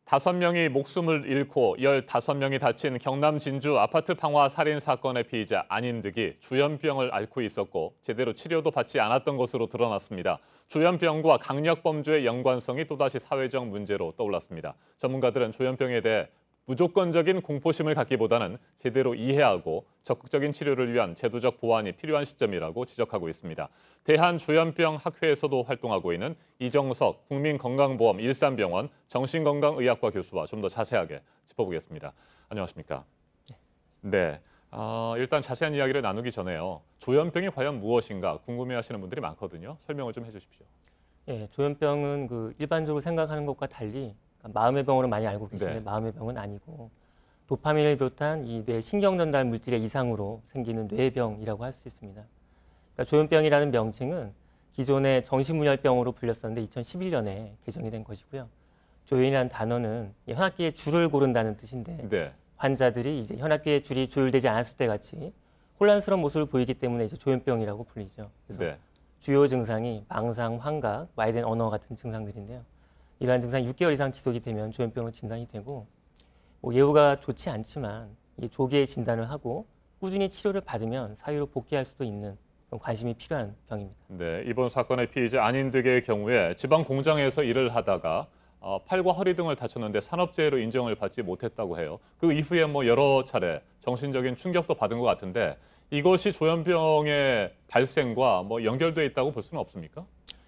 5명이 목숨을 잃고 15명이 다친 경남 진주 아파트 방화 살인 사건의 피의자 안인득이 조현병을 앓고 있었고 제대로 치료도 받지 않았던 것으로 드러났습니다. 조현병과 강력범죄의 연관성이 또다시 사회적 문제로 떠올랐습니다. 전문가들은 조현병에 대해 무조건적인 공포심을 갖기보다는 제대로 이해하고 적극적인 치료를 위한 제도적 보완이 필요한 시점이라고 지적하고 있습니다. 대한조현병 학회에서도 활동하고 있는 이정석 국민건강보험 일산병원 정신건강의학과 교수와 좀 더 자세하게 짚어보겠습니다. 안녕하십니까? 네. 일단 자세한 이야기를 나누기 전에요. 조현병이 과연 무엇인가 궁금해하시는 분들이 많거든요. 설명을 좀 해주십시오. 예, 조현병은 일반적으로 생각하는 것과 달리 마음의 병으로 많이 알고 계신데 네. 마음의 병은 아니고 도파민을 비롯한 이 뇌 신경 전달 물질의 이상으로 생기는 뇌병이라고 할 수 있습니다. 그러니까 조현병이라는 명칭은 기존의 정신분열병으로 불렸었는데 2011년에 개정이 된 것이고요. 조현이라는 단어는 현악기의 줄을 고른다는 뜻인데 네. 환자들이 이제 현악기의 줄이 조율되지 않았을 때 같이 혼란스러운 모습을 보이기 때문에 이제 조현병이라고 불리죠. 그래서 네. 주요 증상이 망상, 환각, 와해된 언어 같은 증상들인데요. 이러한 증상이 6개월 이상 지속이 되면 조현병으로 진단이 되고 예후가 좋지 않지만 조기에 진단을 하고 꾸준히 치료를 받으면 사회로 복귀할 수도 있는 그런 관심이 필요한 병입니다. 네, 이번 사건의 피의자 안인득의 경우에 지방 공장에서 일을 하다가 팔과 허리 등을 다쳤는데 산업재해로 인정을 받지 못했다고 해요. 그 이후에 여러 차례 정신적인 충격도 받은 것 같은데 이것이 조현병의 발생과 연결돼 있다고 볼 수는 없습니까?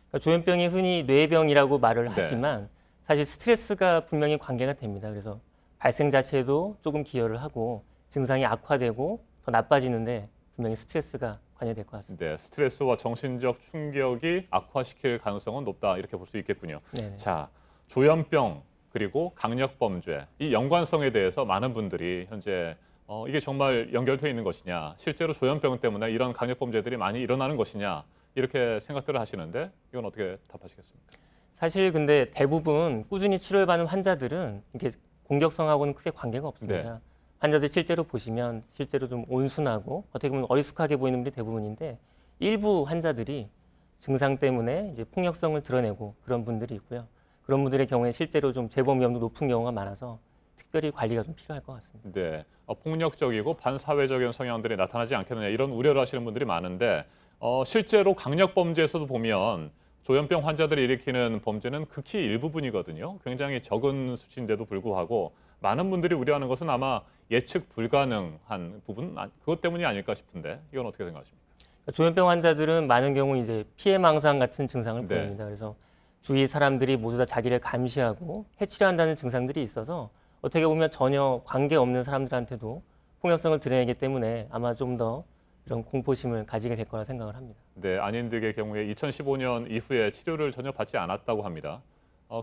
그러니까 조현병이 흔히 뇌병이라고 말을 네. 하지만 사실 스트레스가 분명히 관계가 됩니다. 그래서 발생 자체도 조금 기여를 하고 증상이 악화되고 더 나빠지는데 분명히 스트레스가 관여될 것 같습니다. 네, 스트레스와 정신적 충격이 악화시킬 가능성은 높다 이렇게 볼 수 있겠군요. 네네. 자, 조현병 그리고 강력범죄 이 연관성에 대해서 많은 분들이 현재 이게 정말 연결돼 있는 것이냐, 실제로 조현병 때문에 이런 강력범죄들이 많이 일어나는 것이냐 이렇게 생각들을 하시는데 이건 어떻게 답하시겠습니까? 사실 근데 대부분 꾸준히 치료를 받는 환자들은 이게 공격성하고는 크게 관계가 없습니다. 네. 환자들 실제로 보시면 실제로 좀 온순하고 어떻게 보면 어리숙하게 보이는 분들이 대부분인데 일부 환자들이 증상 때문에 이제 폭력성을 드러내고 그런 분들이 있고요. 그런 분들의 경우에 실제로 좀 재범 위험도 높은 경우가 많아서 특별히 관리가 좀 필요할 것 같습니다. 네, 폭력적이고 반사회적인 성향들이 나타나지 않겠느냐 이런 우려를 하시는 분들이 많은데 실제로 강력범죄에서도 보면 조현병 환자들이 일으키는 범죄는 극히 일부분이거든요. 굉장히 적은 수치인데도 불구하고 많은 분들이 우려하는 것은 아마 예측 불가능한 부분, 그것 때문이 아닐까 싶은데 이건 어떻게 생각하십니까? 그러니까 조현병 환자들은 많은 경우 이제 피해망상 같은 증상을 네. 보입니다. 그래서 주위 사람들이 모두 다 자기를 감시하고 해치려 한다는 증상들이 있어서 어떻게 보면 전혀 관계없는 사람들한테도 폭력성을 드러내기 때문에 아마 좀 더 이런 공포심을 가지게 될 거라 생각을 합니다. 네, 안인득의 경우에 2015년 이후에 치료를 전혀 받지 않았다고 합니다.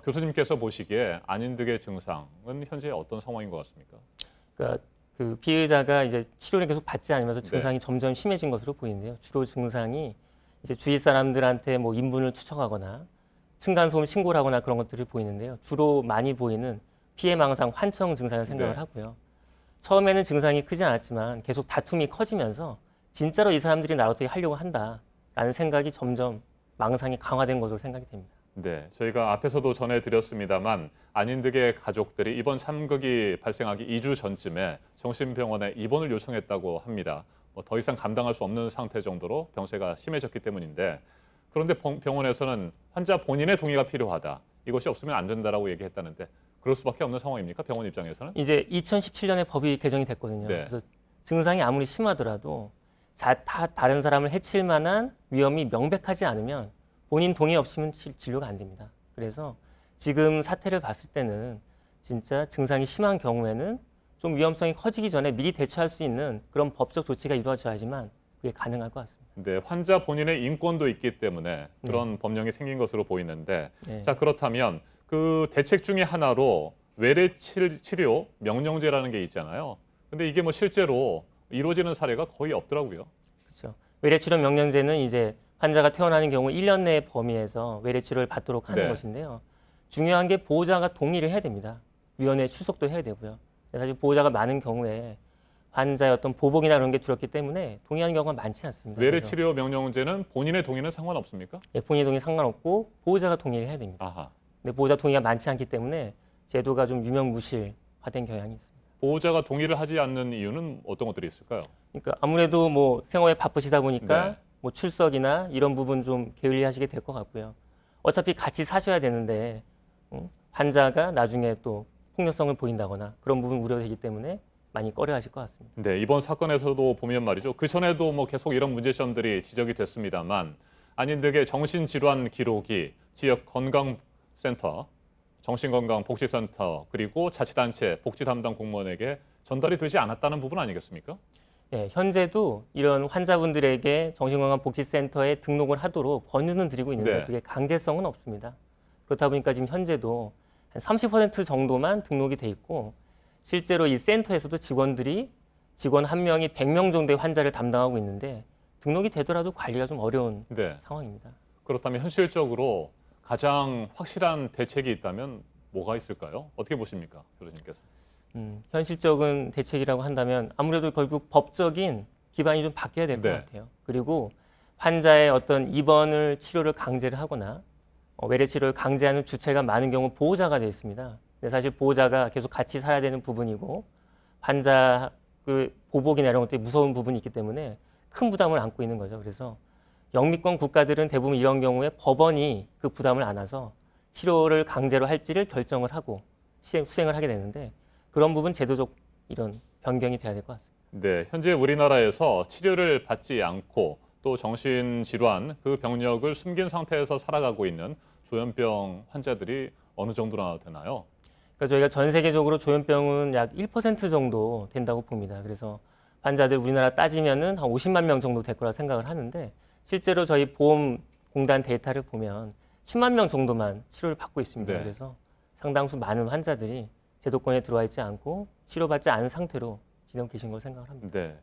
교수님께서 보시기에 안인득의 증상은 현재 어떤 상황인 것 같습니까? 그러니까 그 피의자가 이제 치료를 계속 받지 않으면서 네. 증상이 점점 심해진 것으로 보이는데요. 주로 증상이 이제 주위 사람들한테 인분을 추적하거나 층간소음 신고를 하거나 그런 것들이 보이는데요. 주로 많이 보이는 피해망상 환청 증상을 생각을 네. 하고요. 처음에는 증상이 크지 않았지만 계속 다툼이 커지면서 진짜로 이 사람들이 나를 어떻게 하려고 한다라는 생각이 점점 망상이 강화된 것으로 생각이 됩니다. 네, 저희가 앞에서도 전해드렸습니다만 안인득의 가족들이 이번 참극이 발생하기 2주 전쯤에 정신병원에 입원을 요청했다고 합니다. 더 이상 감당할 수 없는 상태 정도로 병세가 심해졌기 때문인데 그런데 병원에서는 환자 본인의 동의가 필요하다. 이것이 없으면 안 된다라고 얘기했다는데 그럴 수밖에 없는 상황입니까? 병원 입장에서는? 이제 2017년에 법이 개정이 됐거든요. 네. 그래서 증상이 아무리 심하더라도 다른 사람을 해칠 만한 위험이 명백하지 않으면 본인 동의 없이는 진료가 안 됩니다. 그래서 지금 사태를 봤을 때는 진짜 증상이 심한 경우에는 좀 위험성이 커지기 전에 미리 대처할 수 있는 그런 법적 조치가 이루어져야지만 그게 가능할 것 같습니다. 네, 환자 본인의 인권도 있기 때문에 그런 법령이 생긴 것으로 보이는데 네. 자 그렇다면 그 대책 중에 하나로 외래 치료 명령제라는 게 있잖아요. 근데 이게 실제로 이루어지는 사례가 거의 없더라고요. 그렇죠. 외래치료 명령제는 이제 환자가 태어나는 경우 1년 내 범위에서 외래치료를 받도록 하는 네. 것인데요. 중요한 게 보호자가 동의를 해야 됩니다. 위원회에 출석도 해야 되고요. 사실 보호자가 많은 경우에 환자의 어떤 보복이나 그런 게 줄었기 때문에 동의하는 경우가 많지 않습니다. 외래치료 명령제는 본인의 동의는 상관없습니까? 본인의 동의 상관없고 보호자가 동의를 해야 됩니다. 아하. 근데 보호자 동의가 많지 않기 때문에 제도가 좀 유명무실화된 경향이 있습니다. 보호자가 동의를 하지 않는 이유는 어떤 것들이 있을까요? 그러니까 아무래도 뭐 생활에 바쁘시다 보니까 네. 뭐 출석이나 이런 부분 좀 게을리하시게 될 것 같고요. 어차피 같이 사셔야 되는데 환자가 나중에 또 폭력성을 보인다거나 그런 부분 우려되기 때문에 많이 꺼려하실 것 같습니다. 네, 이번 사건에서도 보면 말이죠. 그 전에도 뭐 계속 이런 문제점들이 지적이 됐습니다만 안인들의 정신질환 기록이 지역 건강센터, 정신건강복지센터 그리고 자치단체 복지 담당 공무원에게 전달이 되지 않았다는 부분 아니겠습니까? 네, 현재도 이런 환자분들에게 정신건강복지센터에 등록을 하도록 권유는 드리고 있는데 네. 그게 강제성은 없습니다. 그렇다 보니까 지금 현재도 한 30% 정도만 등록이 돼 있고 실제로 이 센터에서도 직원 한 명이 100명 정도의 환자를 담당하고 있는데 등록이 되더라도 관리가 좀 어려운 네. 상황입니다. 그렇다면 현실적으로 가장 확실한 대책이 있다면 뭐가 있을까요? 어떻게 보십니까, 교수님께서? 현실적인 대책이라고 한다면 아무래도 결국 법적인 기반이 좀 바뀌어야 될 것 네. 같아요. 그리고 환자의 어떤 입원을 치료를 강제를 하거나 외래 치료를 강제하는 주체가 많은 경우 보호자가 되어 있습니다. 근데 사실 보호자가 계속 같이 살아야 되는 부분이고 환자 그 보복이나 이런 것들이 무서운 부분이 있기 때문에 큰 부담을 안고 있는 거죠. 그래서 영미권 국가들은 대부분 이런 경우에 법원이 그 부담을 안아서 치료를 강제로 할지를 결정을 하고 수행을 하게 되는데 그런 부분 제도적 이런 변경이 돼야 될 것 같습니다. 네, 현재 우리나라에서 치료를 받지 않고 또 정신질환 그 병력을 숨긴 상태에서 살아가고 있는 조현병 환자들이 어느 정도나 되나요? 그러니까 저희가 전 세계적으로 조현병은 약 1% 정도 된다고 봅니다. 그래서 환자들 우리나라 따지면은 한 50만 명 정도 될 거라 생각을 하는데 실제로 저희 보험공단 데이터를 보면 10만 명 정도만 치료를 받고 있습니다. 네. 그래서 상당수 많은 환자들이 제도권에 들어와 있지 않고 치료받지 않은 상태로 지내고 계신 걸 생각을 합니다. 네,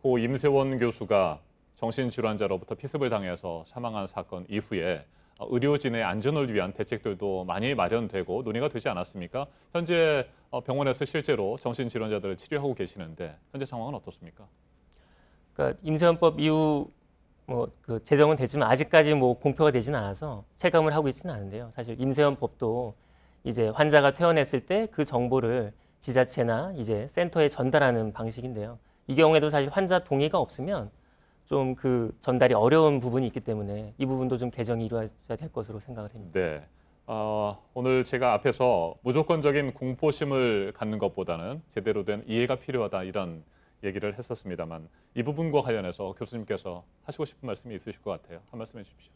고 임세원 교수가 정신질환자로부터 피습을 당해서 사망한 사건 이후에 의료진의 안전을 위한 대책들도 많이 마련되고 논의가 되지 않았습니까? 현재 병원에서 실제로 정신질환자들을 치료하고 계시는데 현재 상황은 어떻습니까? 그러니까 임세원법 이후 그 제정은 됐지만 아직까지 뭐 공표가 되지는 않아서 체감을 하고 있지는 않은데요. 사실 임세원법도 이제 환자가 퇴원했을 때 그 정보를 지자체나 이제 센터에 전달하는 방식인데요. 이 경우에도 사실 환자 동의가 없으면 좀 그 전달이 어려운 부분이 있기 때문에 이 부분도 좀 개정이 이루어져야 될 것으로 생각을 합니다. 네, 오늘 제가 앞에서 무조건적인 공포심을 갖는 것보다는 제대로 된 이해가 필요하다 이런 얘기를 했었습니다만 이 부분과 관련해서 교수님께서 하시고 싶은 말씀이 있으실 것 같아요. 한 말씀 해주십시오.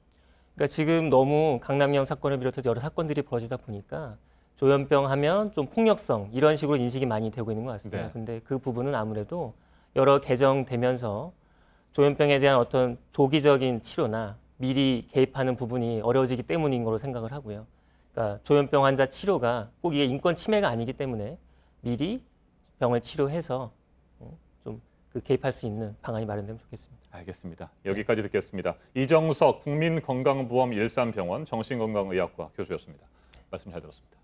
그러니까 지금 너무 강남형 사건을 비롯해서 여러 사건들이 벌어지다 보니까 조현병 하면 좀 폭력성 이런 식으로 인식이 많이 되고 있는 것 같습니다. 네. 근데 그 부분은 아무래도 여러 개정되면서 조현병에 대한 어떤 조기적인 치료나 미리 개입하는 부분이 어려워지기 때문인 걸로 생각을 하고요. 그러니까 조현병 환자 치료가 꼭 이게 인권 침해가 아니기 때문에 미리 병을 치료해서 좀 그 개입할 수 있는 방안이 마련되면 좋겠습니다. 알겠습니다. 여기까지 듣겠습니다. 이정석 국민건강보험 일산병원 정신건강의학과 교수였습니다. 말씀 잘 들었습니다.